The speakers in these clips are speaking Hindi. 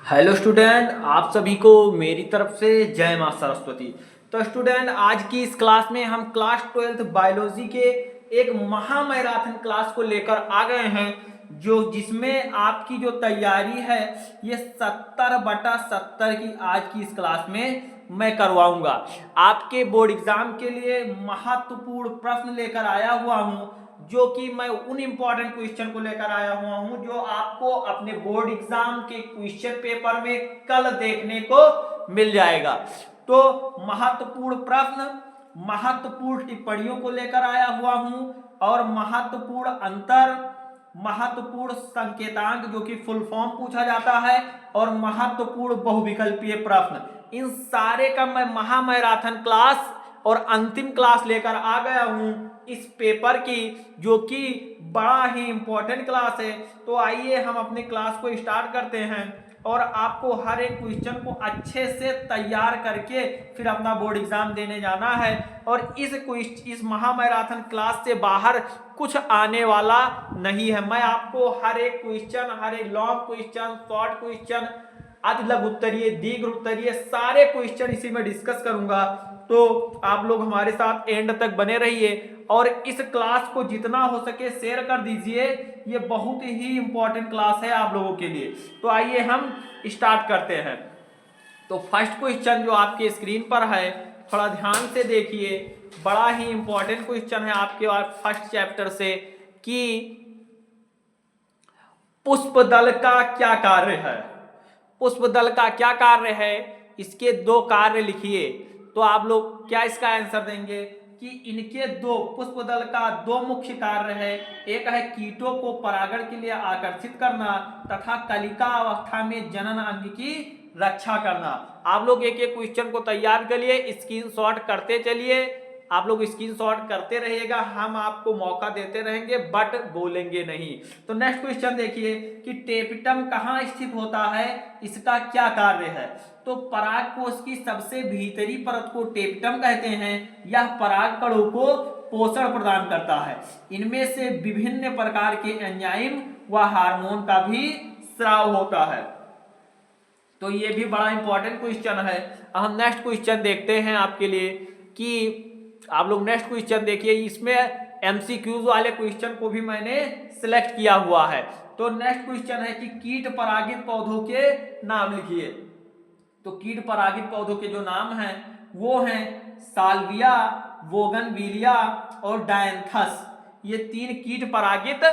हेलो स्टूडेंट, आप सभी को मेरी तरफ से जय मां सरस्वती। तो स्टूडेंट, आज की इस क्लास में हम क्लास 12th बायोलॉजी के एक महामैराथन क्लास को लेकर आ गए हैं, जो जिसमें आपकी जो तैयारी है ये 70/70 की आज की इस क्लास में मैं करवाऊंगा। आपके बोर्ड एग्जाम के लिए महत्वपूर्ण प्रश्न लेकर आया हुआ हूं, जो कि मैं उन इंपॉर्टेंट क्वेश्चन को लेकर आया हुआ हूं जो आपको अपने बोर्ड एग्जाम के क्वेश्चन पेपर में कल देखने को मिल जाएगा। तो महत्वपूर्ण प्रश्न, महत्वपूर्ण टिप्पणियों को लेकर आया हुआ हूं और महत्वपूर्ण अंतर, महत्वपूर्ण संकेतांक जो कि फुल फॉर्म पूछा जाता है, और महत्वपूर्ण बहुविकल्पीय प्रश्न, इन सारे का मैं महामैराथन क्लास और अंतिम क्लास लेकर आ गया हूं इस पेपर की, जो कि बड़ा ही इंपॉर्टेंट क्लास है। तो आइए हम अपने क्लास को स्टार्ट करते हैं और आपको हर एक क्वेश्चन को अच्छे से तैयार करके फिर अपना बोर्ड एग्जाम देने जाना है। और इस महामैराथन क्लास से बाहर कुछ आने वाला नहीं है। मैं आपको हर एक क्वेश्चन, हर एक लॉन्ग क्वेश्चन, शॉर्ट क्वेश्चन, अति लघु उत्तरीय, दीर्घ उत्तरीय, सारे क्वेश्चन इसी में डिस्कस करूंगा। तो आप लोग हमारे साथ एंड तक बने रहिए और इस क्लास को जितना हो सके शेयर कर दीजिए। ये बहुत ही इंपॉर्टेंट क्लास है आप लोगों के लिए। तो आइए हम स्टार्ट करते हैं। तो फर्स्ट क्वेश्चन जो आपके स्क्रीन पर है, थोड़ा ध्यान से देखिए। बड़ा ही इंपॉर्टेंट क्वेश्चन है आपके फर्स्ट चैप्टर से कि पुष्प दल का क्या कार्य है। पुष्प दल का क्या कार्य है, इसके दो कार्य लिखिए। तो आप लोग क्या इसका आंसर देंगे कि इनके दो, पुष्प दल का दो मुख्य कार्य है। एक है कीटों को परागण के लिए आकर्षित करना तथा कलिका अवस्था में जनन अंग की रक्षा करना। आप लोग एक एक क्वेश्चन को तैयार करिए, स्क्रीनशॉट करते चलिए। आप लोग स्क्रीनशॉट करते रहिएगा, हम आपको मौका देते रहेंगे बट बोलेंगे नहीं। तो नेक्स्ट क्वेश्चन देखिए कि टेपिटम कहाँ स्थित होता है, इसका क्या कार्य है। तो पराग कोश की सबसे भीतरी परत को टेपिटम कहते हैं। यह पराग कणों को पोषण प्रदान करता है। इनमें से विभिन्न प्रकार के एंजाइम व हार्मोन का भी स्राव होता है। तो ये भी बड़ा इंपॉर्टेंट क्वेश्चन है। हम नेक्स्ट क्वेश्चन देखते हैं आपके लिए कि आप लोग नेक्स्ट क्वेश्चन देखिए। इसमें एमसीक्यूज वाले क्वेश्चन को भी मैंने सिलेक्ट किया हुआ है। तो नेक्स्ट क्वेश्चन है कि कीट परागित पौधों के नाम लिखिए। तो कीट परागित पौधों के जो नाम हैं वो हैं साल्विया, बोगनविलिया और डायंथस। ये तीन कीट परागित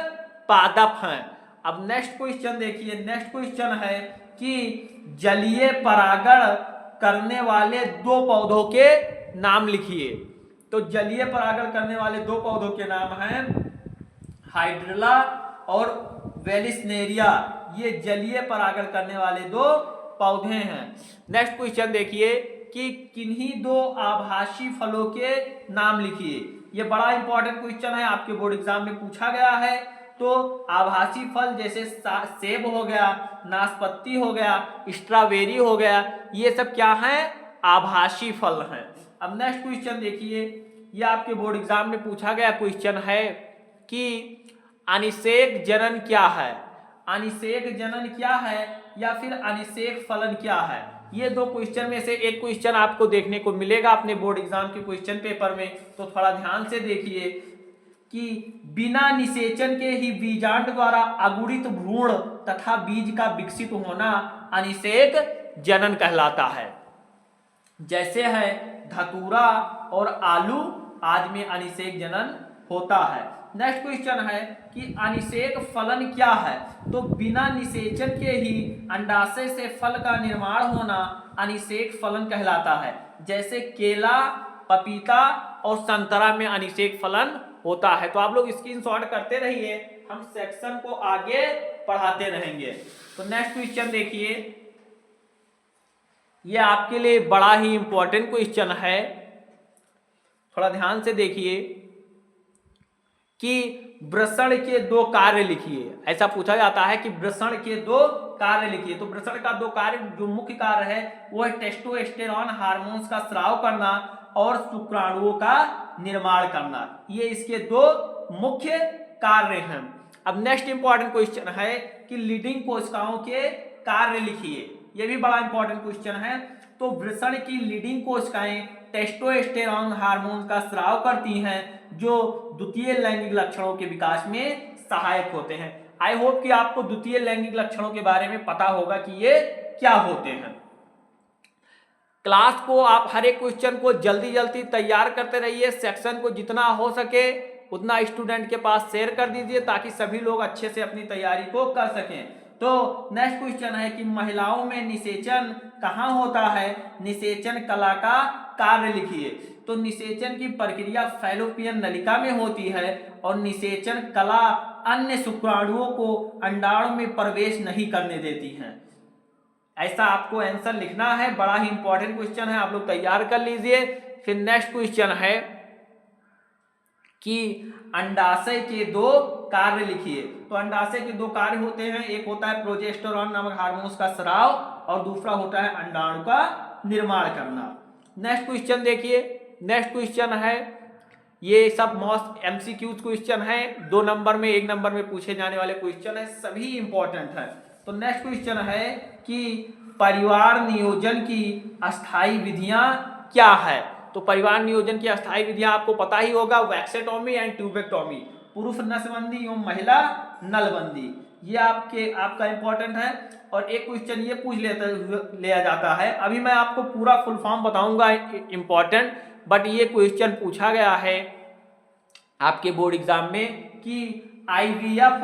पादप हैं। अब नेक्स्ट क्वेश्चन देखिए। नेक्स्ट क्वेश्चन है कि जलीय परागण करने वाले दो पौधों के नाम लिखिए। तो जलीय परागण करने वाले दो पौधों के नाम हैं हाइड्रिला और वेलिस्नेरिया। ये जलीय परागण करने वाले दो पौधे हैं। नेक्स्ट क्वेश्चन देखिए कि किन्हीं दो आभासी फलों के नाम लिखिए। ये बड़ा इंपॉर्टेंट क्वेश्चन है, आपके बोर्ड एग्जाम में पूछा गया है। तो आभासी फल जैसे सेब हो गया, नाशपाती हो गया, स्ट्रॉबेरी हो गया, ये सब क्या है, आभासी फल हैं। अब नेक्स्ट क्वेश्चन देखिए। ये आपके बोर्ड एग्जाम में पूछा गया क्वेश्चन है कि अनिषेक जनन क्या है। अनिषेक जनन क्या है या फिर अनिषेक फलन क्या है। ये दो क्वेश्चन में से एक क्वेश्चन आपको देखने को मिलेगा अपने बोर्ड एग्जाम के क्वेश्चन पेपर में। तो थोड़ा ध्यान से देखिए कि बिना निषेचन के ही बीजांड द्वारा अगुणित भ्रूण तथा बीज का विकसित होना अनिषेक जनन कहलाता है। जैसे है धतूरा और आलू आदि में अनिषेक जनन होता है। नेक्स्ट क्वेश्चन है कि अनिषेक फलन क्या है। तो बिना निषेचन के ही अंडाशय से फल का निर्माण होना अनिषेक फलन कहलाता है। जैसे केला, पपीता और संतरा में अनिषेक फलन होता है। तो आप लोग स्क्रीनशॉट करते रहिए, हम सेक्शन को आगे पढ़ाते रहेंगे। तो नेक्स्ट क्वेश्चन देखिए। ये आपके लिए बड़ा ही इंपॉर्टेंट क्वेश्चन है, थोड़ा ध्यान से देखिए कि वृषण के दो कार्य लिखिए। ऐसा पूछा जाता है कि वृषण के दो कार्य लिखिए। तो वृषण का दो कार्य, जो मुख्य कार्य है वो है टेस्टोस्टेरोन हार्मोन्स का स्राव करना और शुक्राणुओं का निर्माण करना। ये इसके दो मुख्य कार्य हैं। अब नेक्स्ट इंपॉर्टेंट क्वेश्चन है कि लीडिंग कोशिकाओं के कार्य लिखिए। ये भी बड़ा इंपॉर्टेंट क्वेश्चन है। तो वृषण की लीडिंग कोशिकाएं टेस्टोस्टेरोन हार्मोन का स्राव करती हैं जो द्वितीय लैंगिक लक्षणों के विकास में सहायक होते हैं। आई होप कि आपको द्वितीय लैंगिक लक्षणों के बारे में पता होगा कि ये क्या होते हैं। क्लास को आप हर एक क्वेश्चन को जल्दी जल्दी तैयार करते रहिए, सेक्शन को जितना हो सके उतना स्टूडेंट के पास शेयर कर दीजिए ताकि सभी लोग अच्छे से अपनी तैयारी को कर सकें। तो नेक्स्ट क्वेश्चन है कि महिलाओं में निषेचन कहाँ होता है, निषेचन कला का कार्य लिखिए। तो निषेचन की प्रक्रिया फैलोपियन नलिका में होती है और निषेचन कला अन्य शुक्राणुओं को अंडाणु में प्रवेश नहीं करने देती है। ऐसा आपको आंसर लिखना है, बड़ा ही इंपॉर्टेंट क्वेश्चन है, आप लोग तैयार कर लीजिए। फिर नेक्स्ट क्वेश्चन है कि अंडाशय के दो कार्य लिखिए। तो अंडाशय के दो कार्य होते हैं, एक होता है प्रोजेस्टेरोन नामक हार्मोन्स का स्राव और दूसरा होता है अंडाणु का निर्माण करना। नेक्स्ट क्वेश्चन देखिए, नेक्स्ट क्वेश्चन है, ये सब मोस्ट एमसीक्यूज क्वेश्चन है, 2 नंबर में 1 नंबर में पूछे जाने वाले क्वेश्चन है, सभी इंपॉर्टेंट है। तो नेक्स्ट क्वेश्चन है कि परिवार नियोजन की अस्थायी विधियां क्या है। तो परिवार नियोजन की अस्थायी विधियां आपको पता ही होगा, वैक्सेटोमी एंड ट्यूबेक्टोमी, पुरुष नसबंदी एवं महिला नलबंदी, ये आपका इंपॉर्टेंट है। और एक क्वेश्चन ये पूछ लिया जाता है, अभी मैं आपको पूरा फुल फॉर्म बताऊंगा इंपॉर्टेंट, बट ये क्वेश्चन पूछा गया है आपके बोर्ड एग्जाम में कि आईवीएफ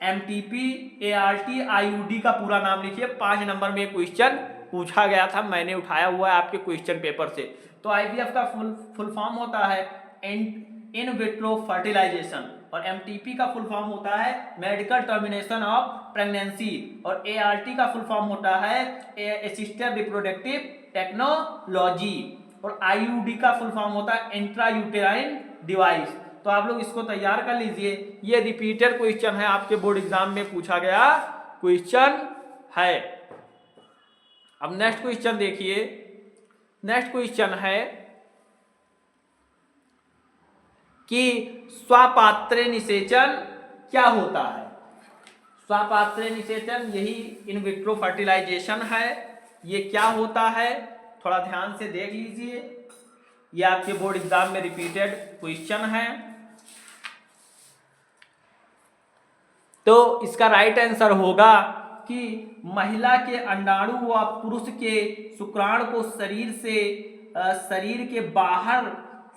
एमटीपी एआरटी आईयूडी का पूरा नाम लिखिए। 5 नंबर में क्वेश्चन पूछा गया था, मैंने उठाया हुआ है आपके क्वेश्चन पेपर से। तो आईवीएफ का फुल फॉर्म होता है इन विट्रो फर्टिलाइजेशन और एमटीपी का फुल फॉर्म होता है मेडिकल टर्मिनेशन ऑफ प्रेगनेंसी और एआरटी का फुल फॉर्म होता है असिस्टेड रिप्रोडक्टिव टेक्नोलॉजी और आईयूडी का फुल फॉर्म होता है इंट्रायूटेराइन डिवाइस। तो आप लोग इसको तैयार कर लीजिए, ये रिपीटेड क्वेश्चन है, आपके बोर्ड एग्जाम में पूछा गया क्वेश्चन है। अब नेक्स्ट क्वेश्चन देखिए, नेक्स्ट क्वेश्चन है कि स्वपात्रे निषेचन क्या होता है। स्वपात्रे निषेचन यही इन विट्रो फर्टिलाइजेशन है, ये क्या होता है थोड़ा ध्यान से देख लीजिए, ये आपके बोर्ड एग्जाम में रिपीटेड क्वेश्चन है। तो इसका राइट आंसर होगा कि महिला के अंडाणु व पुरुष के शुक्राणु को शरीर के बाहर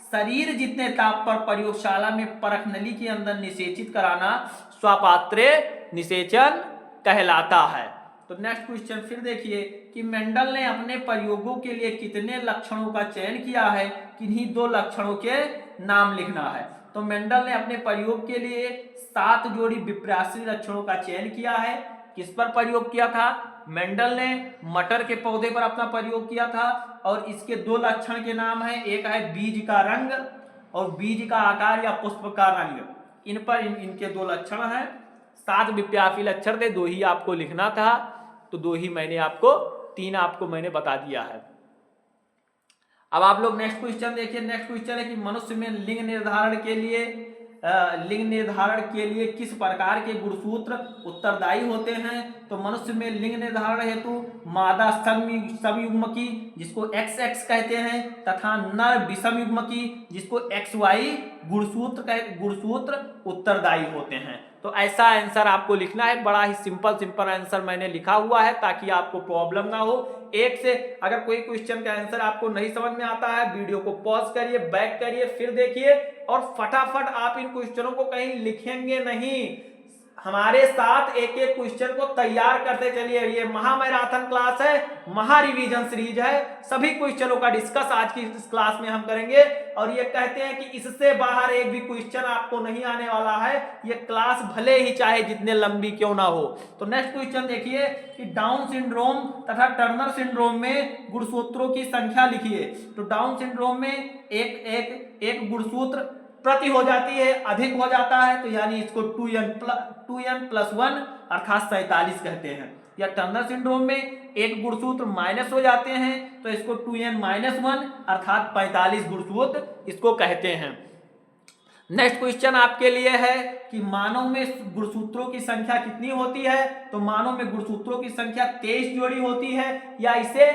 शरीर जितने ताप पर प्रयोगशाला में परख नली के अंदर निषेचित कराना स्वपात्रे निषेचन कहलाता है। तो नेक्स्ट क्वेश्चन फिर देखिए कि मेंडल ने अपने प्रयोगों के लिए कितने लक्षणों का चयन किया है, किन्हीं 2 लक्षणों के नाम लिखना है। तो मेंडल ने अपने प्रयोग के लिए 7 जोड़ी विप्राश्री लक्षणों का चयन किया है। किस पर प्रयोग किया था? मेंडल ने मटर के पौधे पर अपना प्रयोग किया था और इसके 2 लक्षण के नाम है, एक है बीज का रंग और बीज का आकार या पुष्प का रंग, इन पर इनके 2 लक्षण हैं। 7 विप्राश्री लक्षण थे, 2 ही आपको लिखना था, तो 2 ही मैंने आपको 3 आपको मैंने बता दिया है। अब आप लोग नेक्स्ट क्वेश्चन देखिए, नेक्स्ट क्वेश्चन है कि मनुष्य में लिंग निर्धारण के लिए किस प्रकार के गुणसूत्र उत्तरदायी होते हैं। तो मनुष्य में लिंग निर्धारण हेतु मादा समयुग्मकी जिसको XX कहते हैं तथा नर विषमयुग्मकी जिसको XY गुणसूत्र उत्तरदायी होते हैं। तो ऐसा आंसर आपको लिखना है, बड़ा ही सिंपल आंसर मैंने लिखा हुआ है ताकि आपको प्रॉब्लम ना हो। एक से अगर कोई क्वेश्चन का आंसर आपको नहीं समझ में आता है, वीडियो को पॉज करिए, बैक करिए, फिर देखिए और फटाफट आप इन क्वेश्चनों को कहीं लिखेंगे नहीं, हमारे साथ एक एक क्वेश्चन को तैयार करते चलिए। ये महा मैराथन क्लास है, महा रिवीजन सीरीज है, सभी क्वेश्चनों का डिस्कस आज की इस क्लास में हम करेंगे। और ये कहते हैं कि इससे बाहर एक भी क्वेश्चन आपको नहीं आने वाला है, ये क्लास भले ही चाहे जितने लंबी क्यों ना हो। तो नेक्स्ट क्वेश्चन देखिए कि डाउन सिंड्रोम तथा टर्नर सिंड्रोम में गुणसूत्रों की संख्या लिखिए। तो डाउन सिंड्रोम में एक गुणसूत्र प्रति हो जाती है, अधिक हो जाता है, तो यानी इसको 2n+1 अर्थात 47 कहते हैं। या टर्नर सिंड्रोम में एक गुणसूत्र माइनस हो जाते हैं तो इसको 2n-1 अर्थात 45 गुणसूत्र इसको कहते हैं। नेक्स्ट क्वेश्चन आपके लिए है कि मानव में गुणसूत्रों की संख्या कितनी होती है? तो मानव में गुणसूत्रों की संख्या 23 जोड़ी होती है, या इसे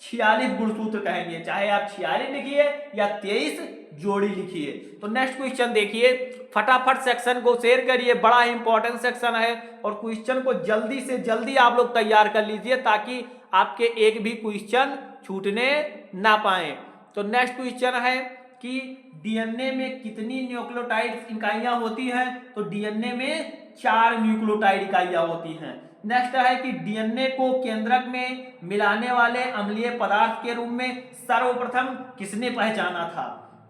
46 गुणसूत्र कहेंगे, चाहे आप 46 लिखिए या 23 जोड़ी लिखिए। तो नेक्स्ट क्वेश्चन देखिए, फटाफट सेक्शन को शेयर करिए, बड़ा ही इंपॉर्टेंट सेक्शन है और क्वेश्चन को जल्दी से जल्दी आप लोग तैयार कर लीजिए ताकि आपके एक भी क्वेश्चन छूटने ना पाए। तो नेक्स्ट क्वेश्चन है कि डीएनए में कितनी न्यूक्लियोटाइड इकाइयां होती हैं? तो डीएनए में 4 न्यूक्लियोटाइड इकाइयां होती हैं। नेक्स्ट है कि डीएनए को केंद्रक में मिलाने वाले अम्लीय पदार्थ के रूप में सर्वप्रथम किसने पहचाना था?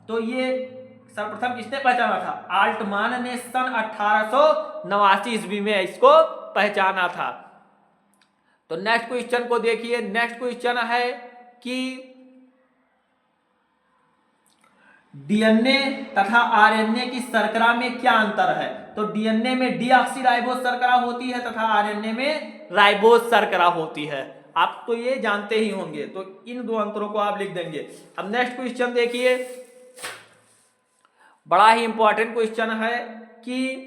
तो ये सर्वप्रथम किसने पहचाना था? आल्टमान ने सन 1889 ईस्वी में इसको पहचाना था। तो नेक्स्ट क्वेश्चन को देखिए, नेक्स्ट क्वेश्चन है कि डीएनए तथा आरएनए की शर्करा में क्या अंतर है? तो डीएनए में डीऑक्सीराइबोज शर्करा होती है तथा आरएनए में राइबोज शर्करा होती है। आप तो ये जानते ही होंगे, तो इन दो अंतरों को आप लिख देंगे। अब नेक्स्ट क्वेश्चन देखिए, बड़ा ही इंपॉर्टेंट क्वेश्चन है कि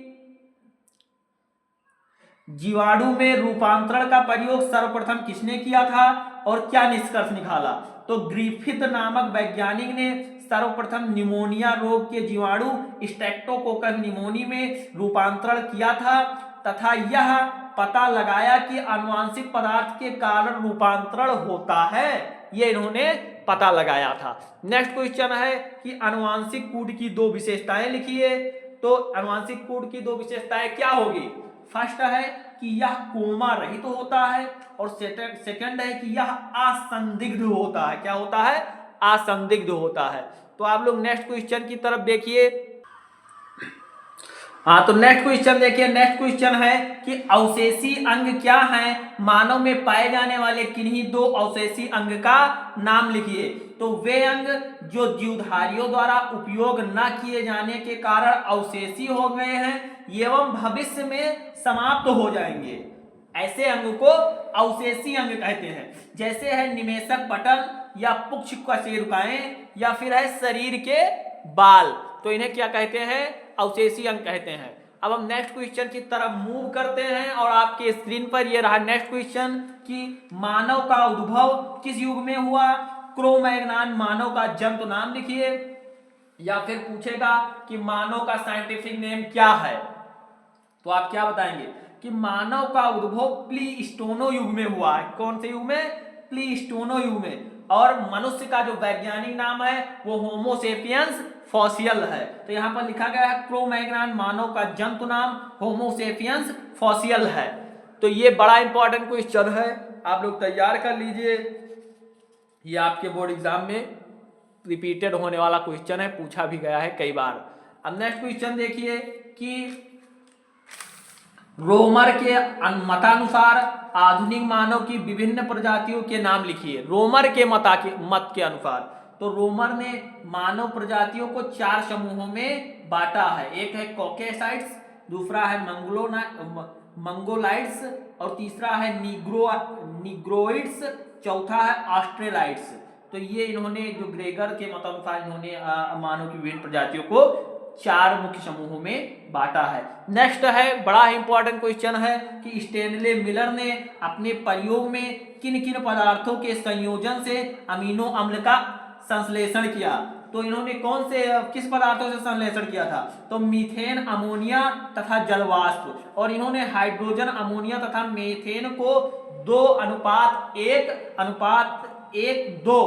जीवाणु में रूपांतरण का प्रयोग सर्वप्रथम किसने किया था और क्या निष्कर्ष निकाला? तो ग्रिफिथ नामक वैज्ञानिक ने सर्वप्रथम निमोनिया रोग के जीवाणु स्ट्रेप्टोकोकस निमोनी में रूपांतरण किया था तथा यह पता लगाया कि आनुवांशिक पदार्थ के कारण रूपांतरण होता है, ये इन्होंने पता लगाया था। नेक्स्ट क्वेश्चन है कि आनुवांशिक कोड की दो विशेषताएं लिखिए। तो आनुवांशिक कोड की दो विशेषताएं क्या होगी? फर्स्ट है कि यह कोमा रहित होता है और सेकंड है कि यह असंदिग्ध होता है। क्या होता है? असंदिग्ध होता है। तो आप लोग नेक्स्ट क्वेश्चन की तरफ देखिए। हाँ, तो नेक्स्ट क्वेश्चन देखिए, नेक्स्ट क्वेश्चन है कि अवशेषी अंग क्या है? मानव में पाए जाने वाले किन्हीं दो अवशेषी अंग का नाम लिखिए। तो वे अंग जो जीवधारियों द्वारा उपयोग न किए जाने के कारण अवशेषी हो गए हैं एवं भविष्य में समाप्त हो जाएंगे, ऐसे अंग को अवशेषी अंग कहते हैं। जैसे है निमेषक पटल या पुच्छ कशेरुकाएं या फिर है शरीर के बाल, तो इन्हें क्या कहते हैं? अवशेषी अंग कहते हैं। अब हम नेक्स्ट क्वेश्चन की तरफ मूव करते हैं और आपके स्क्रीन पर ये रहा नेक्स्ट क्वेश्चन कि मानव का उद्भव किस युग में हुआ? क्रो-मैग्नन मानव का जंतु नाम लिखिए। या फिर पूछेगा कि मानव का साइंटिफिक नेम क्या है, तो आप क्या बताएंगे कि मानव का उद्भव प्लीस्टोनो युग में हुआ है। कौन से युग में? प्लीस्टोनो युग में। और मनुष्य का जो वैज्ञानिक नाम है वो होमो सेपियंस फॉसियल है। तो यहाँ पर लिखा गया है क्रो-मैग्नन मानव का जंतु नाम होमो सेपियंस फॉसियल है। तो ये बड़ा इंपॉर्टेंट क्वेश्चन है, आप लोग तैयार कर लीजिए। ये आपके बोर्ड एग्जाम में रिपीटेड होने वाला क्वेश्चन है, पूछा भी गया है कई बार। अब नेक्स्ट क्वेश्चन देखिए कि रोमर के मतानुसार आधुनिक मानव की विभिन्न प्रजातियों के नाम लिखिए। रोमर के मत के अनुसार तो रोमर ने मानव प्रजातियों को 4 समूहों में बांटा है। एक है कॉकेसाइड्स, दूसरा है मंगोलाइड्स और तीसरा है निग्रोइड्स, चौथा है ऑस्ट्रेलाइड्स। तो ये इन्होंने जो ग्रेगर के मतानुसार इन्होंने मानव की विभिन्न प्रजातियों को 4 मुख्य समूहों में बांटा है। नेक्स्ट है बड़ा इंपॉर्टेंट क्वेश्चन है कि स्टैनले मिलर ने अपने प्रयोग में किन किन पदार्थों के संयोजन से अमीनो अम्ल का संश्लेषण किया? तो इन्होंने कौन से किस पदार्थों से संश्लेषण किया था? तो मीथेन, अमोनिया तथा जलवाष्प। और इन्होंने हाइड्रोजन, अमोनिया तथा मीथेन को 2:1:2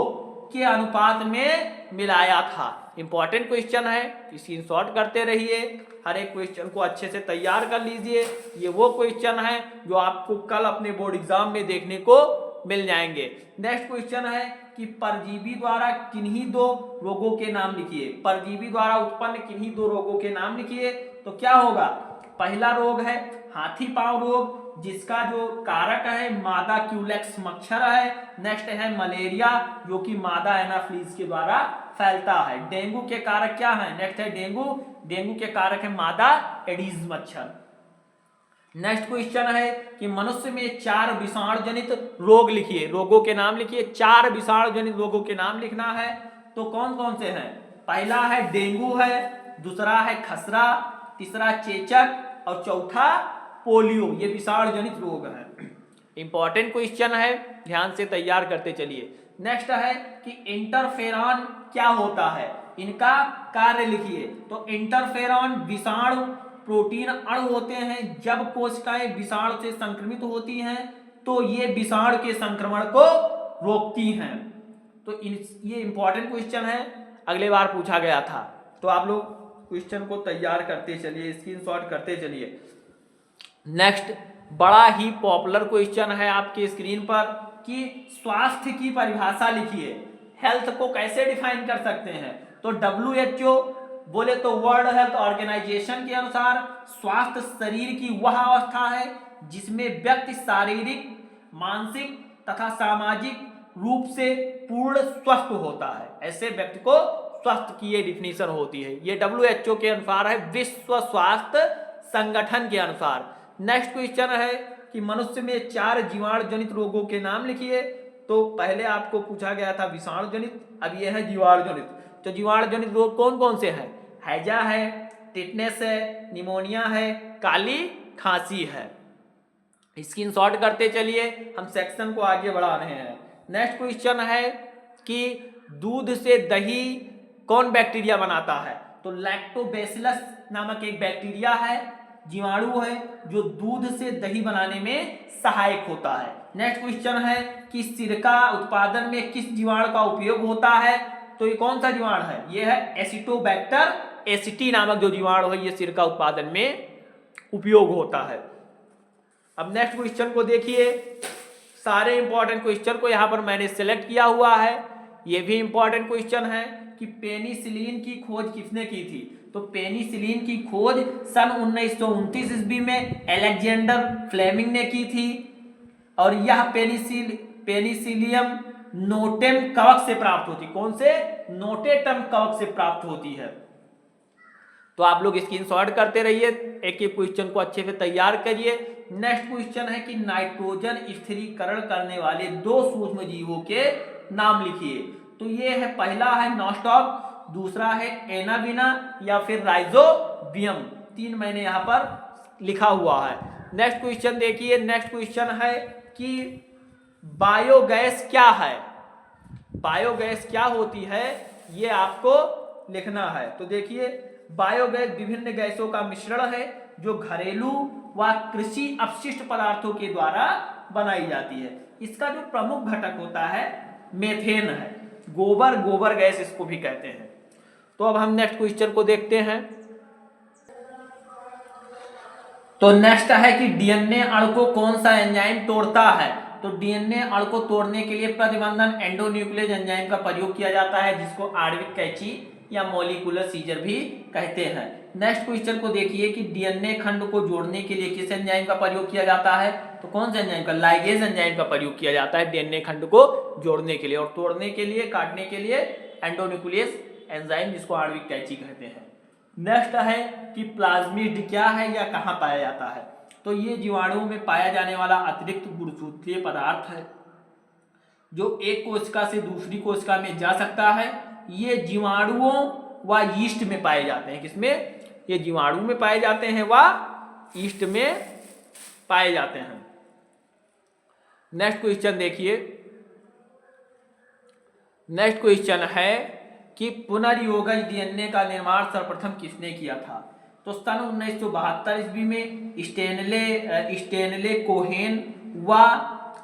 के अनुपात में मिलाया था। इंपॉर्टेंट क्वेश्चन है, स्क्रीनशॉट करते रहिए, हर एक क्वेश्चन को अच्छे से तैयार कर लीजिए। ये वो क्वेश्चन है जो आपको कल अपने बोर्ड एग्जाम में देखने को मिल जाएंगे। नेक्स्ट क्वेश्चन है कि परजीवी द्वारा किन्हीं 2 रोगों के नाम लिखिए। परजीवी द्वारा उत्पन्न किन्हीं 2 रोगों के नाम लिखिए। तो क्या होगा? पहला रोग है हाथी पांव रोग, जिसका जो कारक है मादा क्यूलेक्स मच्छर है। नेक्स्ट है मलेरिया, जो कि मादा एनाफ्लीज के द्वारा फैलता है। डेंगू के कारक क्या है? नेक्स्ट है डेंगू, डेंगू के कारक है मादा एडीज मच्छर। नेक्स्ट क्वेश्चन है कि मनुष्य में 4 विषाणु जनित रोग लिखिए। रोगों के नाम लिखिए, 4 विषाणु जनित रोगों के नाम लिखना है। तो कौन कौन से हैं? पहला है डेंगू है, दूसरा है खसरा, तीसरा चेचक और चौथा पोलियो। ये विषाणु जनित रोग है। इंपॉर्टेंट क्वेश्चन है, ध्यान से तैयार करते चलिए। नेक्स्ट है कि इंटरफेरॉन क्या होता है, इनका कार्य लिखिए। तो इंटरफेरॉन विषाणु प्रोटीन अणु होते हैं। जब कोशिकाएं विषाणु से संक्रमित होती हैं तो ये विषाणु के संक्रमण को रोकती हैं। तो ये इंपॉर्टेंट क्वेश्चन है, अगले बार पूछा गया था। तो आप लोग क्वेश्चन को तैयार करते चलिए, स्क्रीनशॉट करते चलिए। नेक्स्ट बड़ा ही पॉपुलर क्वेश्चन है आपकी स्क्रीन पर कि स्वास्थ्य की परिभाषा लिखिए। हेल्थ को कैसे डिफाइन कर सकते हैं? तो WHO बोले तो वर्ल्ड हेल्थ ऑर्गेनाइजेशन के अनुसार स्वास्थ्य शरीर की वह अवस्था है जिसमें व्यक्ति शारीरिक, मानसिक तथा सामाजिक रूप से पूर्ण स्वस्थ होता है। ऐसे व्यक्ति को स्वस्थ की ये डिफिनीशन होती है। ये WHO के अनुसार है, विश्व स्वास्थ्य संगठन के अनुसार। नेक्स्ट क्वेश्चन है कि मनुष्य में 4 जीवाणु जनित रोगों के नाम लिखिए। तो पहले आपको पूछा गया था विषाणु जनित, अब ये है जीवाणु जनित। तो जीवाणु जनित रोग कौन कौन से हैं? हैजा है, टिटनेस है, निमोनिया है, काली खांसी है। स्क्रीनशॉट करते चलिए, हम सेक्शन को आगे बढ़ा रहे हैं। नेक्स्ट क्वेश्चन है कि दूध से दही कौन बैक्टीरिया बनाता है? तो लैक्टोबैसिलस नामक एक बैक्टीरिया है, जीवाणु है, जो दूध से दही बनाने में सहायक होता है। नेक्स्ट क्वेश्चन है कि सिरका उत्पादन में किस जीवाणु का उपयोग होता है? तो ये कौन सा जीवाणु है? ये है एसिटोबैक्टर एसिटी नामक जो जीवाणु है, ये सिरका उत्पादन में उपयोग होता है। अब नेक्स्ट क्वेश्चन को देखिए, सारे इंपॉर्टेंट क्वेश्चन को यहाँ पर मैंने सिलेक्ट किया हुआ है। ये भी इंपॉर्टेंट क्वेश्चन है कि पेनिसिलिन की खोज किसने की थी? तो पेनिसिलिन की खोज सन 1929 ईस्वी में अलेक्जेंडर फ्लेमिंग ने की थी और यह पेनिसिलियम नोटेम कवक से प्राप्त होती। कौन से? नोटेटम कवक से प्राप्त होती है। तो आप लोग स्क्रीनशॉट करते रहिए, एक एक क्वेश्चन को अच्छे से तैयार करिए। नेक्स्ट क्वेश्चन है कि नाइट्रोजन स्थिरीकरण करने वाले 2 सूक्ष्म जीवों के नाम लिखिए। तो ये है, पहला है नॉस्टॉक, दूसरा है एनाबिना या फिर राइजोबियम। 3 मैंने यहाँ पर लिखा हुआ है। नेक्स्ट क्वेश्चन देखिए। नेक्स्ट क्वेश्चन है कि बायोगैस क्या है? बायोगैस क्या होती है ये आपको लिखना है। तो देखिए, बायोगैस विभिन्न गैसों का मिश्रण है जो घरेलू व कृषि अपशिष्ट पदार्थों के द्वारा बनाई जाती है। इसका जो प्रमुख घटक होता है मेथेन है। गोबर गैस इसको भी कहते हैं। तो अब हम नेक्स्ट क्वेश्चन को देखते हैं। तो नेक्स्ट है कि डीएनए अणु को कौन सा एंजाइम तोड़ता है? तो डीएनए अणु को तोड़ने के लिए प्रतिबंधन एंडोन्यूक्लियस एंजाइम का प्रयोग किया जाता है, जिसको आणविक कैंची या मॉलिक्यूलर सीजर भी कहते हैं। नेक्स्ट क्वेश्चन को देखिए कि डीएनए खंड को जोड़ने के लिए किस एंजाइम का प्रयोग किया जाता है? तो कौन से एंजाइम का? लाइगेज एंजाइम का प्रयोग किया जाता है डीएनए खंड को जोड़ने के लिए, और तोड़ने के लिए, काटने के लिए एंडोन्यूक्लियस एंजाइम, जिसको आणविक कैंची कहते हैं। नेक्स्ट है कि प्लाज्मिड क्या है या कहाँ पाया जाता है? तो ये जीवाणुओं में पाया जाने वाला अतिरिक्त गुणसूत्रीय पदार्थ है जो एक कोशिका से दूसरी कोशिका में जा सकता है। ये जीवाणुओं व यीस्ट में पाए जाते हैं। किसमें? ये जीवाणु में पाए जाते हैं व यीस्ट में पाए जाते हैं। नेक्स्ट क्वेश्चन देखिए। नेक्स्ट क्वेश्चन है कि पुनर्योगज डीएनए का निर्माण सर्वप्रथम किसने किया था? तो सन 1972 ईस्वी में स्टेनले कोहेन व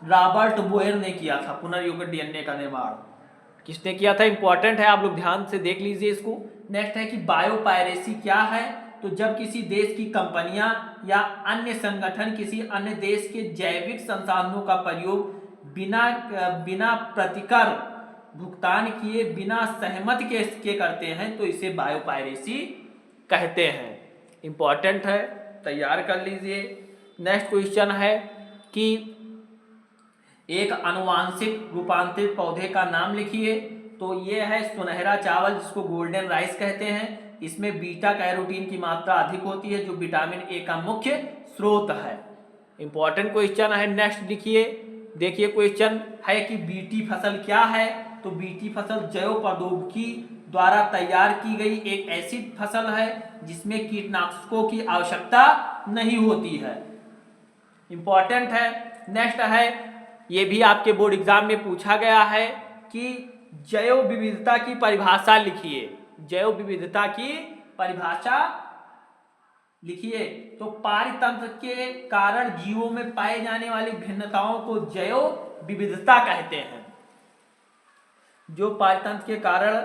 रॉबर्ट बोयर ने किया था। पुनर्योगज डीएनए का निर्माण किसने किया था? इंपॉर्टेंट है, आप लोग ध्यान से देख लीजिए इसको। नेक्स्ट है कि बायोपायरेसी क्या है? तो जब किसी देश की कंपनियां या अन्य संगठन किसी अन्य देश के जैविक संसाधनों का प्रयोग बिना प्रतिकर भुगतान किए, बिना सहमति के करते हैं, तो इसे बायोपायरेसी कहते हैं। इंपॉर्टेंट है, तैयार कर लीजिए। नेक्स्ट क्वेश्चन है कि एक अनुवांशिक रूपांतरित पौधे का नाम लिखिए। तो ये है सुनहरा चावल, जिसको गोल्डन राइस कहते हैं। इसमें बीटा कैरोटीन की मात्रा अधिक होती है, जो विटामिन ए का मुख्य स्रोत है। इंपॉर्टेंट क्वेश्चन है। नेक्स्ट लिखिए। देखिए क्वेश्चन है कि बीटी फसल क्या है? तो बीटी फसल जैव प्रौद्योगिकी द्वारा तैयार की गई एक ऐसी फसल है जिसमें कीटनाशकों की आवश्यकता नहीं होती है। इंपॉर्टेंट है। नेक्स्ट है, ये भी आपके बोर्ड एग्जाम में पूछा गया है कि जैव विविधता की परिभाषा लिखिए। जैव विविधता की परिभाषा लिखिए। तो पारितंत्र के कारण जीवों में पाए जाने वाली भिन्नताओं को जैव विविधता कहते हैं। जो पारितंत्र के कारण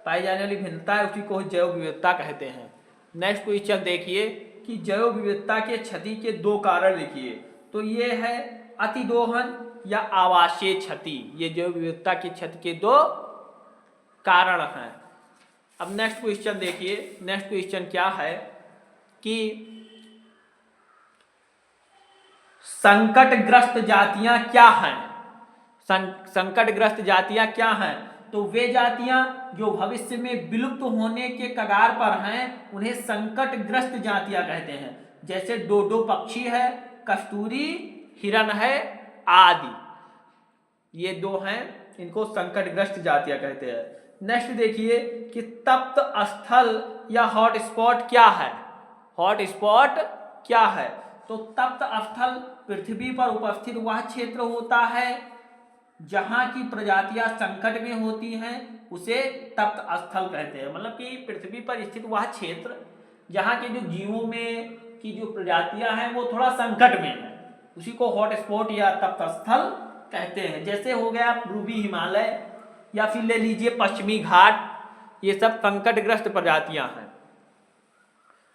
पाई जाने वाली भिन्नता है उसी को जैव विविधता कहते हैं। नेक्स्ट क्वेश्चन देखिए कि जैव विविधता के क्षति के 2 कारण लिखिए। तो ये है अतिदोहन या आवासीय क्षति। ये जैव विविधता की क्षति के 2 कारण हैं। अब नेक्स्ट क्वेश्चन देखिए। नेक्स्ट क्वेश्चन क्या है कि संकटग्रस्त जातियां क्या हैं। संकटग्रस्त जातियां क्या हैं? तो वे जातियां जो भविष्य में विलुप्त होने के कगार पर हैं उन्हें संकटग्रस्त जातियां कहते हैं। जैसे डोडो पक्षी है, कस्तूरी हिरण है आदि। ये 2 हैं, इनको संकटग्रस्त जातियां कहते हैं। नेक्स्ट देखिए कि तप्त स्थल या हॉटस्पॉट क्या है। हॉटस्पॉट क्या है? तो तप्त स्थल पृथ्वी पर उपस्थित वह क्षेत्र होता है जहां की प्रजातियां संकट में होती हैं, उसे तप्त स्थल कहते हैं। मतलब कि पृथ्वी पर स्थित वह क्षेत्र जहां के जो जीवों में की जो प्रजातियां हैं वो थोड़ा संकट में है, उसी को हॉटस्पॉट या तप्त स्थल कहते हैं। जैसे हो गया पूर्वी हिमालय या फिर ले लीजिए पश्चिमी घाट, ये सब संकटग्रस्त प्रजातियां हैं।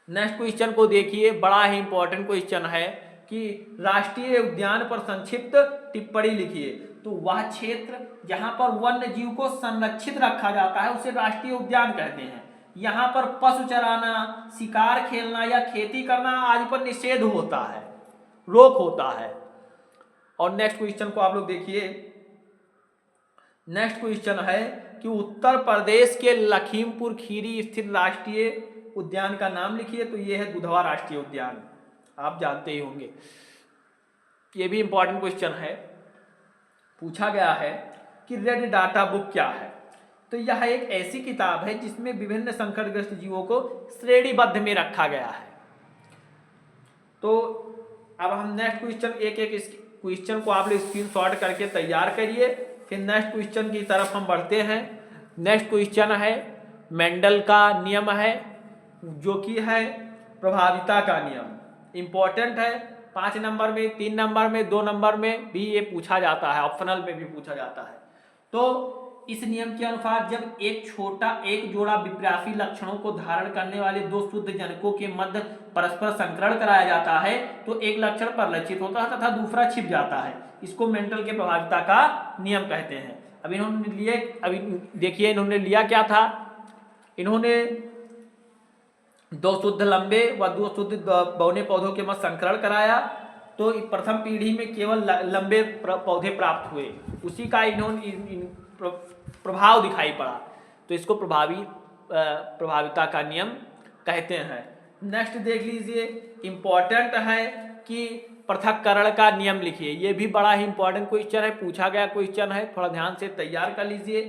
नेक्स्ट क्वेश्चन को देखिए, बड़ा ही इंपॉर्टेंट क्वेश्चन है कि राष्ट्रीय उद्यान पर संक्षिप्त टिप्पणी लिखिए। तो वह क्षेत्र जहां पर वन्य जीव को संरक्षित रखा जाता है उसे राष्ट्रीय उद्यान कहते हैं। यहाँ पर पशु चराना, शिकार खेलना या खेती करना आदि पर निषेध होता है, रोक होता है। और नेक्स्ट क्वेश्चन को आप लोग देखिए। नेक्स्ट क्वेश्चन है कि उत्तर प्रदेश के लखीमपुर खीरी स्थित राष्ट्रीय उद्यान का नाम लिखिए। तो यह है दुधवा राष्ट्रीय उद्यान, आप जानते ही होंगे। ये भी इंपॉर्टेंट क्वेश्चन है, पूछा गया है कि रेड डाटा बुक क्या है। तो यह एक ऐसी किताब है जिसमें विभिन्न संकटग्रस्त जीवों को श्रेणीबद्ध में रखा गया है। तो अब हम नेक्स्ट क्वेश्चन एक इस क्वेश्चन को आप लोग स्क्रीनशॉट करके तैयार करिए, फिर नेक्स्ट क्वेश्चन की तरफ हम बढ़ते हैं। नेक्स्ट क्वेश्चन है मेंडल का नियम है, जो कि है प्रभाविता का नियम। इंपॉर्टेंट है, 5 नंबर में, 3 नंबर में, 2 नंबर में भी ये पूछा जाता है, ऑप्शनल में भी पूछा जाता है। तो इस नियम के अनुसार जब एक जोड़ा विप्रासी लक्षणों को धारण करने वाले 2 शुद्ध जनकों के मध्य परस्पर संकरण कराया जाता है तो एक लक्षण परिलक्षित होता है तथा दूसरा छिप जाता है। इसको मेंडल के प्रभाविता का नियम कहते हैं। अब इन्होंने लिए, अभी देखिए इन्होंने लिया क्या था। इन्होंने 2 शुद्ध लंबे व 2 शुद्ध बौने पौधों के मध्य संकरण कराया। तो प्रथम पीढ़ी में केवल लंबे पौधे प्राप्त हुए, उसी का इन्होंने प्रभाव दिखाई पड़ा, तो इसको प्रभाविता का नियम कहते हैं। नेक्स्ट देख लीजिए, इंपॉर्टेंट है कि पृथक्करण का नियम लिखिए। ये भी बड़ा ही इंपॉर्टेंट क्वेश्चन है, पूछा गया क्वेश्चन है, थोड़ा ध्यान से तैयार कर लीजिए।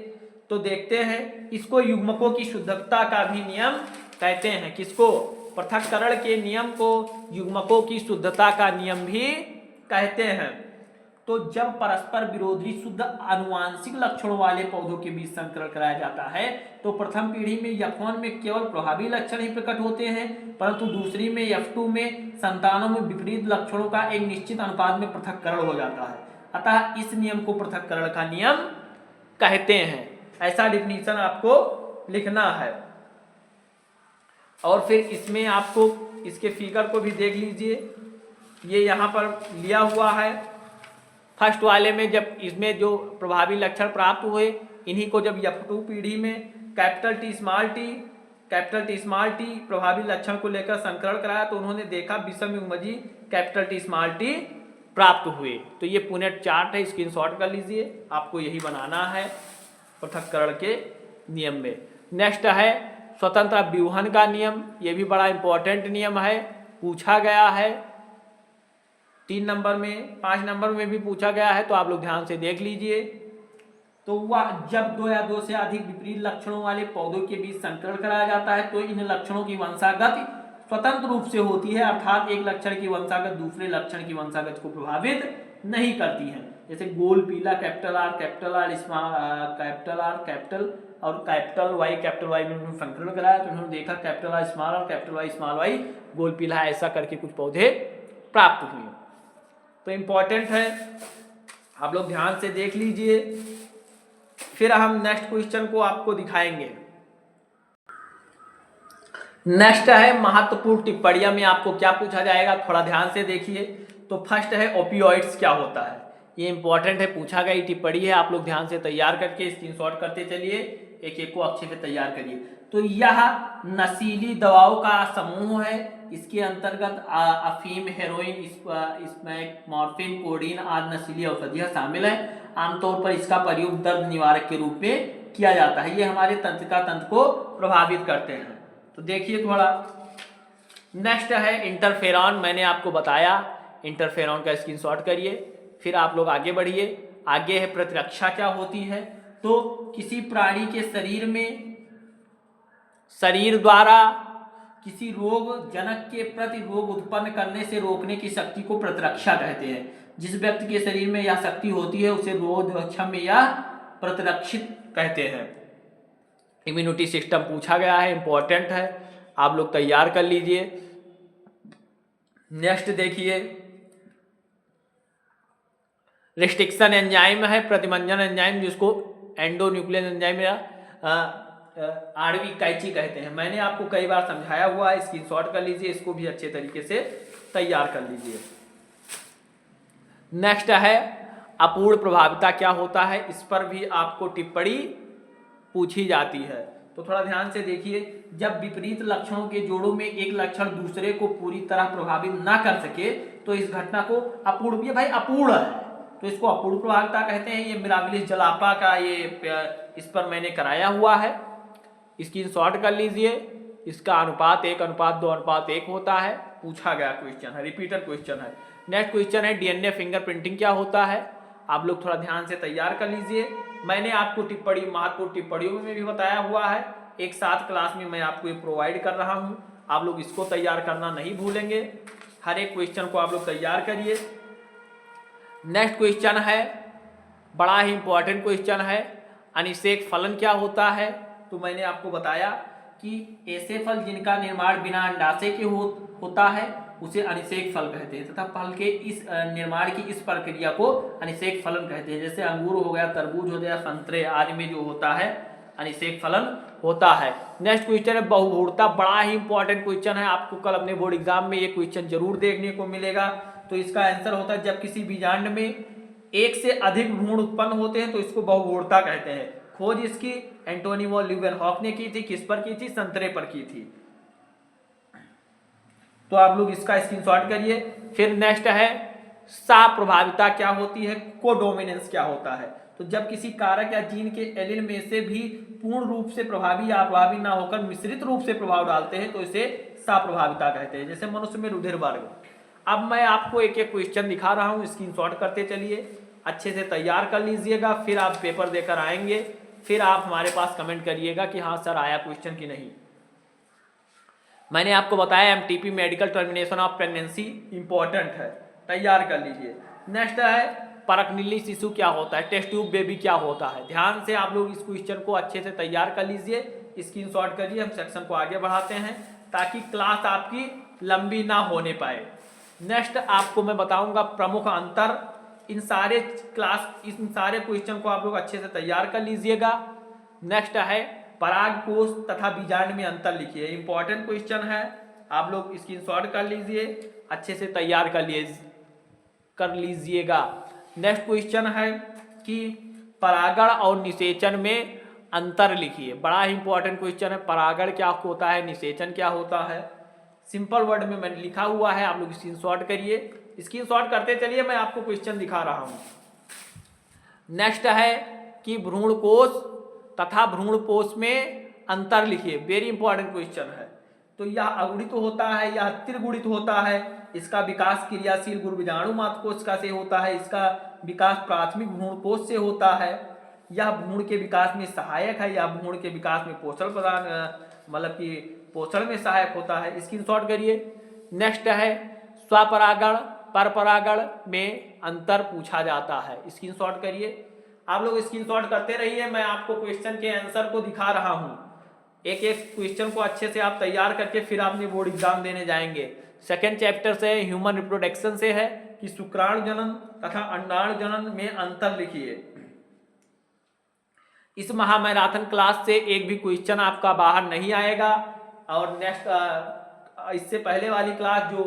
तो देखते हैं, इसको युग्मकों की शुद्धता का भी नियम कहते हैं। किसको? पृथक्करण के नियम को युग्मकों की शुद्धता का नियम भी कहते हैं। तो जब परस्पर विरोधी शुद्ध आनुवांशिक लक्षणों वाले पौधों के बीच संकरण कराया जाता है तो प्रथम पीढ़ी में F1 में केवल प्रभावी लक्षण ही प्रकट होते हैं, परंतु दूसरी में F2 में संतानों में विपरीत लक्षणों का एक निश्चित अनुपात में पृथक्करण हो जाता है। अतः इस नियम को पृथक्करण का नियम कहते हैं। ऐसा डिफिनीशन आपको लिखना है। और फिर इसमें आपको इसके फिगर को भी देख लीजिए, ये यहाँ पर लिया हुआ है। फर्स्ट वाले में जब इसमें जो प्रभावी लक्षण प्राप्त हुए, इन्हीं को जब F2 पीढ़ी में कैपिटल T स्मॉल टी प्रभावी लक्षण को लेकर संकरण कराया तो उन्होंने देखा विषम युग्मजी कैपिटल T स्मॉल टी प्राप्त हुए। तो ये पुनेट चार्ट है, स्क्रीनशॉट कर लीजिए, आपको यही बनाना है पृथक्करण के नियम में। नेक्स्ट है स्वतंत्र व्यूहन का नियम। ये भी बड़ा इंपॉर्टेंट नियम है, पूछा गया है 3 नंबर में, 5 नंबर में भी पूछा गया है, तो आप लोग ध्यान से देख लीजिए। तो वह जब दो या दो से अधिक विपरीत लक्षणों वाले पौधों के बीच संकरण कराया जाता है तो इन लक्षणों की वंशागत स्वतंत्र रूप से होती है, अर्थात एक लक्षण की वंशागत दूसरे लक्षण की वंशागत को प्रभावित नहीं करती है। जैसे गोल पीला कैपिटल आर स्मॉल कैपिटल और कैपिटल वाई में उन्होंने संकरण कराया तो उन्होंने देखा कैपिटल आर स्मॉल और कैपिटल स्मॉल वाई गोल पीला, ऐसा करके कुछ पौधे प्राप्त हुए। तो इंपॉर्टेंट है, आप लोग ध्यान से देख लीजिए। फिर हम नेक्स्ट क्वेश्चन को आपको दिखाएंगे। नेक्स्ट है महत्वपूर्ण टिप्पणियां में आपको क्या पूछा जाएगा, थोड़ा ध्यान से देखिए। तो फर्स्ट है ओपियोइड्स क्या होता है, ये इंपॉर्टेंट है, पूछा गई टिप्पणी है, आप लोग ध्यान से तैयार करके स्क्रीनशॉट करते चलिए, एक एक को अच्छे से तैयार करिए। तो यह नशीली दवाओं का समूह है, इसके अंतर्गत अफीम, हेरोइन, इसमें मॉर्फिन, कोडीन आदि नशीली औषधियां शामिल है। आमतौर पर इसका प्रयोग दर्द निवारक के रूप में किया जाता है, ये हमारे तंत्रिका तंत्र को प्रभावित करते हैं। तो देखिए थोड़ा। नेक्स्ट है इंटरफेरॉन, मैंने आपको बताया, इंटरफेरॉन का स्क्रीनशॉट करिए, फिर आप लोग आगे बढ़िए। आगे है प्रतिरक्षा क्या होती है, तो किसी प्राणी के शरीर द्वारा किसी रोग जनक के प्रति रोग उत्पन्न करने से रोकने की शक्ति को प्रतिरक्षा कहते हैं। जिस व्यक्ति के शरीर में यह शक्ति होती है उसे रोगक्षम या प्रतिरक्षित कहते हैं। इम्यूनिटी सिस्टम पूछा गया है, इंपॉर्टेंट है, आप लोग तैयार कर लीजिए। नेक्स्ट देखिए, रिस्ट्रिक्शन एंजाइम है, प्रतिमंजन एंजाइम, जिसको एंडोन्यूक्लियस एंजाइम या आणविक कैंची कहते हैं। मैंने आपको कई बार समझाया हुआ है, स्क्रीनशॉट कर लीजिए, इसको भी अच्छे तरीके से तैयार कर लीजिए। नेक्स्ट है अपूर्ण प्रभाविता क्या होता है, इस पर भी आपको टिप्पणी पूछी जाती है। तो थोड़ा ध्यान से देखिए, जब विपरीत लक्षणों के जोड़ों में एक लक्षण दूसरे को पूरी तरह प्रभावित ना कर सके तो इस घटना को अपूर्ण, ये भाई अपूर्ण है तो इसको अपूर्ण प्रभाविता कहते हैं। ये मिराबिलिस जलापा का ये इस पर मैंने कराया हुआ है, स्क्रीनशॉट कर लीजिए। इसका अनुपात 1:2:1 होता है, पूछा गया क्वेश्चन है, रिपीटर क्वेश्चन है। नेक्स्ट क्वेश्चन है डीएनए फिंगरप्रिंटिंग क्या होता है, आप लोग थोड़ा ध्यान से तैयार कर लीजिए। मैंने आपको टिप्पणी महत्वपूर्ण टिप्पणियों में भी बताया हुआ है, एक साथ क्लास में मैं आपको ये प्रोवाइड कर रहा हूँ, आप लोग इसको तैयार करना नहीं भूलेंगे। हर एक क्वेश्चन को आप लोग तैयार करिए। नेक्स्ट क्वेश्चन है, बड़ा ही इंपॉर्टेंट क्वेश्चन है, अनिषेक फलन क्या होता है। तो मैंने आपको बताया कि ऐसे फल जिनका निर्माण बिना अंडाशय के होता है उसे अनिषेक फल कहते हैं, तथा फल के इस निर्माण की इस प्रक्रिया को अनिषेक फलन कहते हैं। जैसे अंगूर हो गया, तरबूज हो गया, संतरे आदि में जो होता है अनिषेक फलन होता है। नेक्स्ट क्वेश्चन है बहुभुरता, बड़ा ही इंपॉर्टेंट क्वेश्चन है, आपको कल अपने बोर्ड एग्जाम में ये क्वेश्चन जरूर देखने को मिलेगा। तो इसका आंसर होता है जब किसी बीजांड में एक से अधिक भ्रूण उत्पन्न होते हैं तो इसको बहुभुरता कहते हैं। खोज इसकी एंटोनी वॉन ल्यूवेनहॉक ने की थी, किस पर की थी, संतरे पर की थी। तो आप लोग इसका स्क्रीनशॉट करिए। फिर नेक्स्ट है साप्रभाविता क्या होती है, कोडोमिनेंस क्या होता है। तो जब किसी कारक या जीन के एलील में से भी पूर्ण रूप से प्रभावी या अप्रभावी ना होकर मिश्रित रूप से प्रभाव डालते हैं तो इसे साप्रभाविता कहते हैं। जैसे मनुष्य में रुधिर वर्ग। अब मैं आपको एक एक क्वेश्चन दिखा रहा हूँ, स्क्रीनशॉट करते चलिए, अच्छे से तैयार कर लीजिएगा, फिर आप पेपर देकर आएंगे, फिर आप हमारे पास कमेंट करिएगा कि हाँ सर आया क्वेश्चन कि नहीं। मैंने आपको बताया MTP medical termination of pregnancy important है, तैयार कर लीजिए। नेक्स्ट है परकनीली शिशु क्या होता है, टेस्ट ट्यूब बेबी क्या होता है। ध्यान से आप लोग इस क्वेश्चन को अच्छे से तैयार कर लीजिए, स्क्रीनशॉट करिए, हम सेक्शन को आगे बढ़ाते हैं ताकि क्लास आपकी लंबी ना होने पाए। नेक्स्ट आपको मैं बताऊंगा प्रमुख अंतर, इन सारे क्वेश्चन को आप लोग अच्छे से तैयार कर लीजिएगा। नेक्स्ट है परागकोश तथा बीजांड में अंतर लिखिए, इंपॉर्टेंट क्वेश्चन है, आप लोग स्क्रीनशॉट कर लीजिए, अच्छे से तैयार कर लीजिएगा। नेक्स्ट क्वेश्चन है कि परागण और निषेचन में अंतर लिखिए, बड़ा ही इंपॉर्टेंट क्वेश्चन है, परागण क्या होता है, निषेचन क्या होता है, सिंपल वर्ड में मैंने लिखा हुआ है, आप लोग स्क्रीनशॉट करिए, स्क्रीनशॉट करते चलिए, मैं आपको क्वेश्चन दिखा रहा हूं। नेक्स्ट है कि भ्रूणकोश तथा भ्रूणपोष में अंतर लिखिए, वेरी इंपॉर्टेंट क्वेश्चन है। तो यह अगुणित होता है, यह त्रिगुणित होता है, इसका विकास क्रियाशील गुरुबीजाणु मात्रकोशिका से होता है, इसका विकास प्राथमिक भ्रूणकोश से होता है। यह भ्रूण के विकास में सहायक है, यह भ्रूण के विकास में पोषण प्रदान मतलब कि पोषण में सहायक होता है। स्क्रीनशॉट करिए। नेक्स्ट है स्वपरागण परपरागण में अंतर पूछा जाता है। स्क्रीनशॉट करिए। आप लोग स्क्रीनशॉट करते रहिए, मैं आपको क्वेश्चन के आंसर को दिखा रहा हूं। एक एक क्वेश्चन को अच्छे से आप तैयार करके फिर आपने बोर्ड एग्जाम देने जाएंगे। सेकेंड चैप्टर से ह्यूमन रिप्रोडक्शन से है कि शुक्राणु जनन तथा अंडाणु जनन में अंतर लिखिए। इस महामैराथन क्लास से एक भी क्वेश्चन आपका बाहर नहीं आएगा। और नेक्स्ट इससे पहले वाली क्लास जो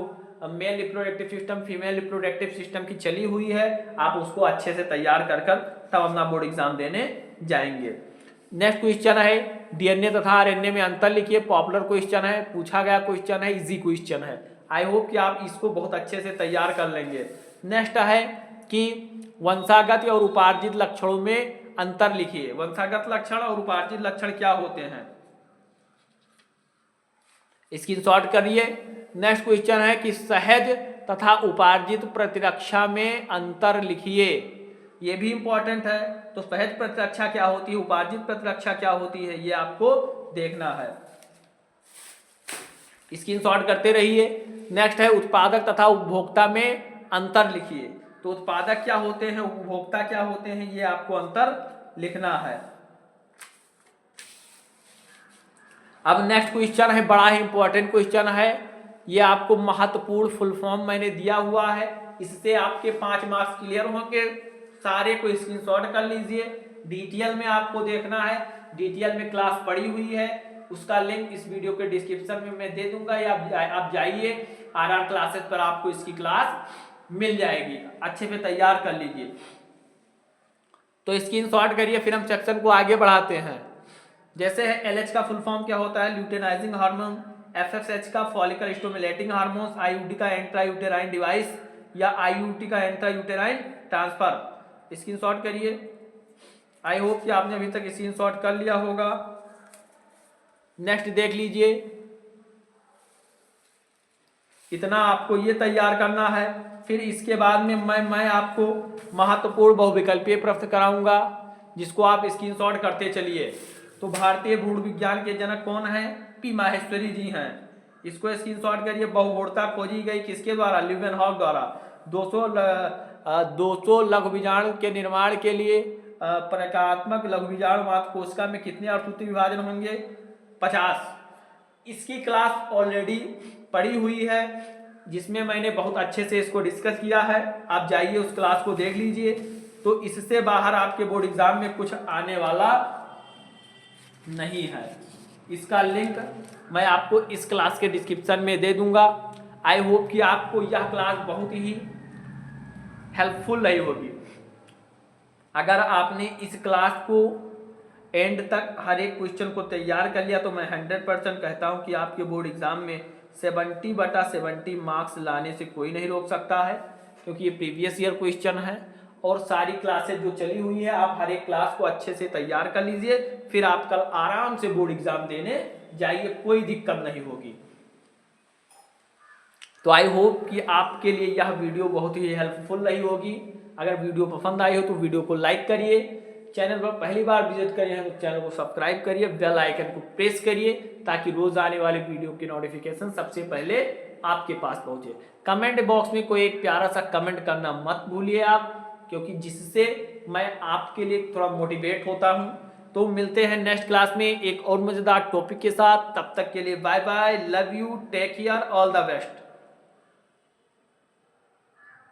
male reproductive system female reproductive system की चली हुई है, आप उसको अच्छे से तैयार कर तब अपना बोर्ड एग्जाम देने जाएंगे। नेक्स्ट क्वेश्चन है डीएनए तथा आरएनए में अंतर लिखिए। पॉपुलर क्वेश्चन है, पूछा गया क्वेश्चन है, इजी क्वेश्चन है। आई होप कि आप इसको बहुत अच्छे से तैयार कर लेंगे। नेक्स्ट है कि वंशागत और उपार्जित लक्षणों में अंतर लिखिए। वंशागत लक्षण और उपार्जित लक्षण क्या होते हैं, स्क्रीनशॉट करिए। नेक्स्ट क्वेश्चन है कि सहज तथा उपार्जित प्रतिरक्षा में अंतर लिखिए। ये भी इंपॉर्टेंट है। तो सहज प्रतिरक्षा क्या होती है, उपार्जित प्रतिरक्षा क्या होती है, ये आपको देखना है। स्क्रीनशॉट करते रहिए। नेक्स्ट है उत्पादक तथा उपभोक्ता में अंतर लिखिए। तो उत्पादक क्या होते हैं, उपभोक्ता क्या होते हैं, ये आपको अंतर लिखना है। अब नेक्स्ट क्वेश्चन है, बड़ा ही इंपॉर्टेंट क्वेश्चन है। ये आपको महत्वपूर्ण फुल फॉर्म मैंने दिया हुआ है, इससे आपके 5 मार्क्स क्लियर होंगे। सारे को स्क्रीनशॉट कर लीजिए। डिटेल में आपको देखना है, डिटेल में क्लास पड़ी हुई है, उसका लिंक इस वीडियो के डिस्क्रिप्शन में मैं दे दूंगा, या आप जाइए आरआर क्लासेस पर, आपको इसकी क्लास मिल जाएगी। अच्छे से तैयार कर लीजिए। तो स्क्रीनशॉट करिए, फिर हम सेक्शन को आगे बढ़ाते हैं। जैसे है एलएच का फुल फॉर्म क्या होता है, ल्यूटेनाइजिंग हार्मोन। एफएसएच का फॉलिकल स्टिमुलेटिंग हार्मोन। आईयूडी का इंट्रा यूटेराइन डिवाइस या आईयूटी का इंट्रा यूटेराइन ट्रांसफर। स्क्रीनशॉट करिए। आई होप कि आपने अभी तक स्क्रीनशॉट कर लिया होगा। नेक्स्ट देख लीजिए। इतना आपको ये तैयार करना है। फिर इसके बाद में मैं आपको महत्वपूर्ण बहुविकल्पीय प्रश्न कराऊंगा, जिसको आप स्क्रीनशॉट करते चलिए। तो भारतीय भूण विज्ञान के जनक कौन है, पी माहेश्वरी जी हैं। इसको स्क्रीनशॉट करिए। बहुगुणता खोजी गई किसके द्वारा, ल्यूवेनहॉक द्वारा। 200 लघु बीजाणु के निर्माण के लिए प्रकारात्मक लघु बीजाणु मात्र कोशिका में कितने अर्धसूत्री विभाजन होंगे, 50। इसकी क्लास ऑलरेडी पड़ी हुई है, जिसमें मैंने बहुत अच्छे से इसको डिस्कस किया है। आप जाइए उस क्लास को देख लीजिए। तो इससे बाहर आपके बोर्ड एग्जाम में कुछ आने वाला नहीं है। इसका लिंक मैं आपको इस क्लास के डिस्क्रिप्शन में दे दूंगा। आई होप कि आपको यह क्लास बहुत ही हेल्पफुल रही होगी। अगर आपने इस क्लास को एंड तक हर एक क्वेश्चन को तैयार कर लिया, तो मैं 100% कहता हूं कि आपके बोर्ड एग्जाम में 70/70 मार्क्स लाने से कोई नहीं रोक सकता है, क्योंकि ये प्रीवियस ईयर क्वेश्चन है। और सारी क्लासेस जो चली हुई है, आप हर एक क्लास को अच्छे से तैयार कर लीजिए, फिर आप कल आराम से बोर्ड एग्जाम देने जाइए, कोई दिक्कत नहीं होगी। तो आई होप कि आपके लिए यह वीडियो बहुत ही हेल्पफुल रही होगी। अगर वीडियो पसंद आई हो तो वीडियो को लाइक करिए, चैनल पर पहली बार विजिट करिए तो चैनल को सब्सक्राइब करिए, बेल आइकन को प्रेस करिए, ताकि रोज आने वाले वीडियो की नोटिफिकेशन सबसे पहले आपके पास पहुंचे। कमेंट बॉक्स में कोई एक प्यारा सा कमेंट करना मत भूलिए आप, क्योंकि जिससे मैं आपके लिए थोड़ा मोटिवेट होता हूं। तो मिलते हैं नेक्स्ट क्लास में एक और मजेदार टॉपिक के साथ। तब तक के लिए bye bye, love you, take care, all the best.